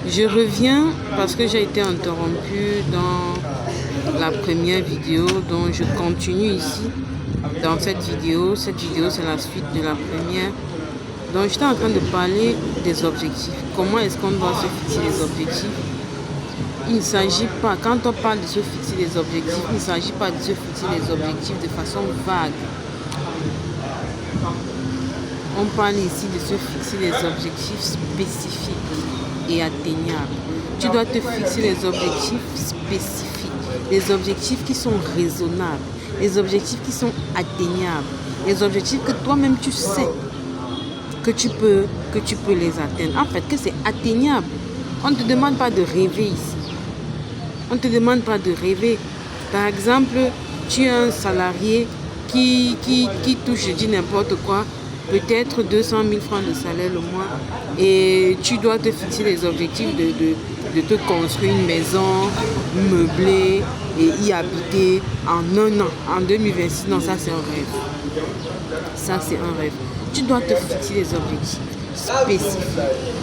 Je reviens parce que j'ai été interrompue dans la première vidéo, donc je continue ici dans cette vidéo. Cette vidéo, c'est la suite de la première. Donc, j'étais en train de parler des objectifs. Comment est-ce qu'on doit se fixer les objectifs? Il ne s'agit pas, quand on parle de se fixer des objectifs, il ne s'agit pas de se fixer des objectifs de façon vague. On parle ici de se fixer des objectifs spécifiques et atteignables. Tu dois te fixer des objectifs spécifiques, des objectifs qui sont raisonnables, des objectifs qui sont atteignables, des objectifs que toi-même tu sais que tu peux les atteindre. En fait, que c'est atteignable. On ne te demande pas de rêver ici. On ne te demande pas de rêver. Par exemple, tu es un salarié qui touche, je dis n'importe quoi, peut-être 200 000 francs de salaire le mois, et tu dois te fixer les objectifs de te construire une maison meublée et y habiter en un an, en 2026. Non, ça c'est un rêve. Ça c'est un rêve. Tu dois te fixer des objectifs spécifiques,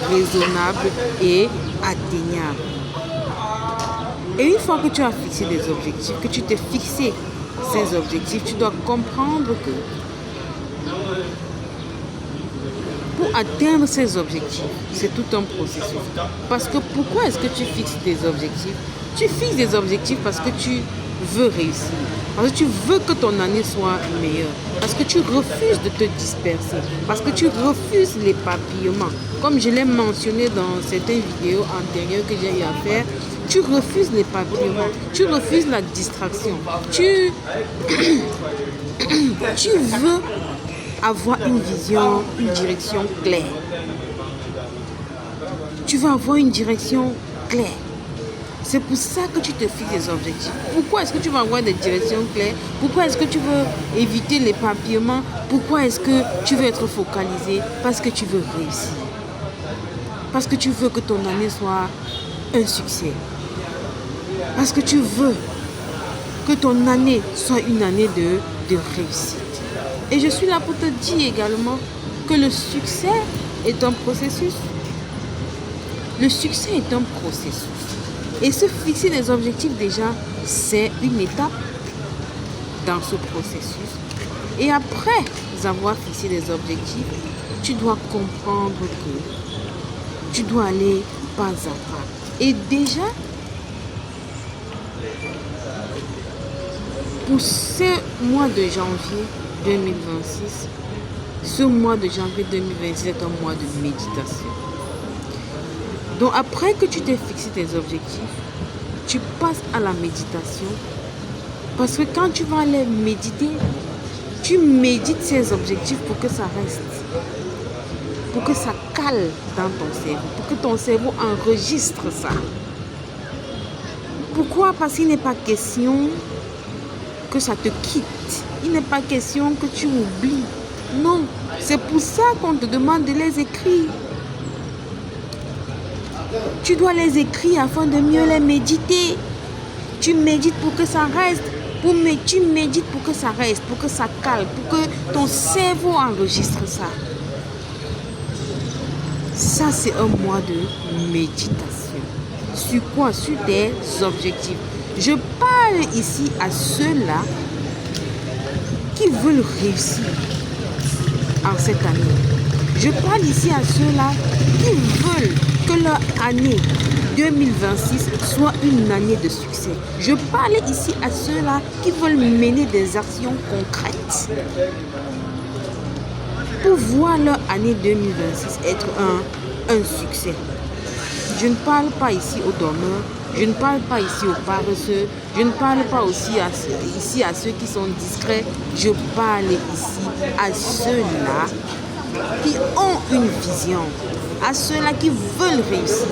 raisonnables et atteignables. Et une fois que tu as fixé des objectifs, que tu t'es fixé ces objectifs, tu dois comprendre que pour atteindre ces objectifs, c'est tout un processus. Parce que pourquoi est-ce que tu fixes des objectifs? Tu fixes des objectifs parce que tu veux réussir. Parce que tu veux que ton année soit meilleure. Parce que tu refuses de te disperser. Parce que tu refuses l'éparpillement. Comme je l'ai mentionné dans certaines vidéos antérieures que j'ai eu à faire, tu refuses l'éparpillement. Tu refuses la distraction. Tu veux avoir une vision, une direction claire. Tu veux avoir une direction claire. C'est pour ça que tu te fixes des objectifs. Pourquoi est-ce que tu veux avoir des directions claires? Pourquoi est-ce que tu veux éviter l'éparpillement? Pourquoi est-ce que tu veux être focalisé? Parce que tu veux réussir. Parce que tu veux que ton année soit un succès. Parce que tu veux que ton année soit une année de réussite. Et je suis là pour te dire également que le succès est un processus. Le succès est un processus. Et se fixer des objectifs déjà, c'est une étape dans ce processus. Et après avoir fixé des objectifs, tu dois comprendre que tu dois aller pas à pas. Et déjà, pour ce mois de janvier 2026, ce mois de janvier 2026 est un mois de méditation. Donc après que tu t'es fixé tes objectifs, tu passes à la méditation. Parce que quand tu vas aller méditer, tu médites ces objectifs pour que ça reste. Pour que ça cale dans ton cerveau. Pour que ton cerveau enregistre ça. Pourquoi? Parce qu'il n'est pas question que ça te quitte. Il n'est pas question que tu oublies. Non, c'est pour ça qu'on te demande de les écrire. Tu dois les écrire afin de mieux les méditer. Tu médites pour que ça reste. Tu médites pour que ça reste, pour que ça cale, pour que ton cerveau enregistre ça. Ça, c'est un mois de méditation. Sur quoi? Sur tes objectifs. Je parle ici à ceux-là qui veulent réussir en cette année. Je parle ici à ceux-là qui veulent que leur année 2026 soit une année de succès. Je parle ici à ceux-là qui veulent mener des actions concrètes pour voir leur année 2026 être un succès. Je ne parle pas ici aux dormeurs, je ne parle pas ici aux paresseux, je ne parle pas aussi ici à ceux qui sont discrets. Je parle ici à ceux-là qui ont une vision, à ceux-là qui veulent réussir,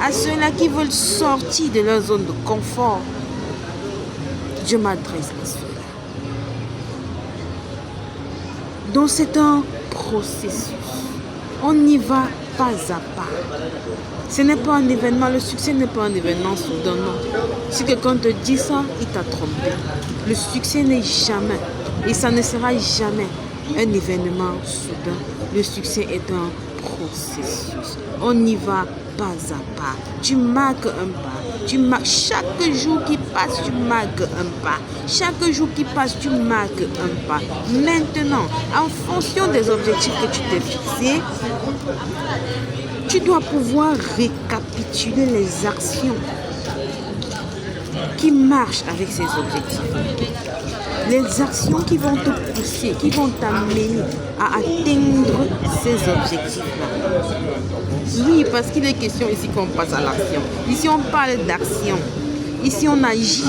à ceux-là qui veulent sortir de leur zone de confort. Je m'adresse à ceux-là. Donc c'est un processus. On y va pas à pas. Ce n'est pas un événement, le succès n'est pas un événement soudain, non. Si quelqu'un te dit ça, il t'a trompé. Le succès n'est jamais, et ça ne sera jamais un événement soudain. Le succès est un processus. On y va pas pas à pas. Tu marques un pas. Chaque jour qui passe, tu marques un pas. Chaque jour qui passe, tu marques un pas. Maintenant, en fonction des objectifs que tu t'es fixés, tu dois pouvoir récapituler les actions qui marchent avec ces objectifs. Les actions qui vont te pousser, qui vont t'amener à atteindre ces objectifs-là. Oui, parce qu'il est question ici qu'on passe à l'action. Ici, on parle d'action. Ici, on agit.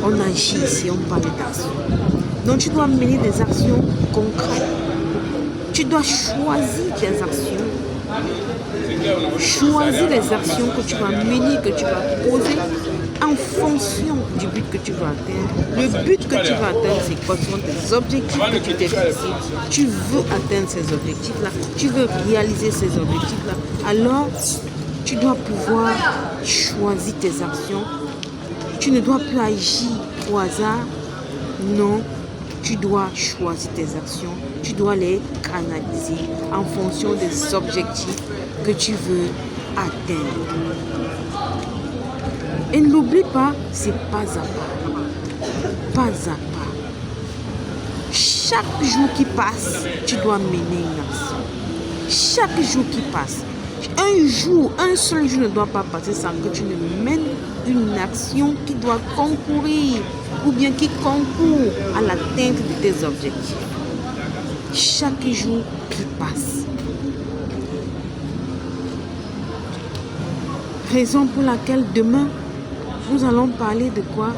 On agit ici, on parle d'action. Donc, tu dois mener des actions concrètes. Tu dois choisir tes actions. Choisis les actions que tu vas mener, que tu vas poser en fonction du but que tu vas atteindre. Le but que tu vas atteindre, c'est quoi? Ce sont tes objectifs que tu t'es fixés. Tu veux atteindre ces objectifs-là. Tu veux réaliser ces objectifs-là. Alors, tu dois pouvoir choisir tes actions. Tu ne dois plus agir au hasard. Non. Tu dois choisir tes actions. Tu dois les canaliser en fonction des objectifs que tu veux atteindre. Et n'oublie pas, c'est pas à pas. Pas à pas. Chaque jour qui passe, tu dois mener une action. Chaque jour qui passe. Un seul jour ne doit pas passer sans que tu ne mènes une action qui doit concourir ou bien qui concourt à l'atteinte de tes objectifs. Chaque jour qui passe. Raison pour laquelle demain, nous allons parler de quoi?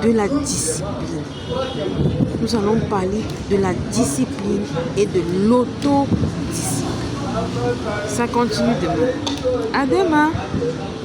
De la discipline. Nous allons parler de la discipline et de l'autodiscipline. Ça continue demain. À demain.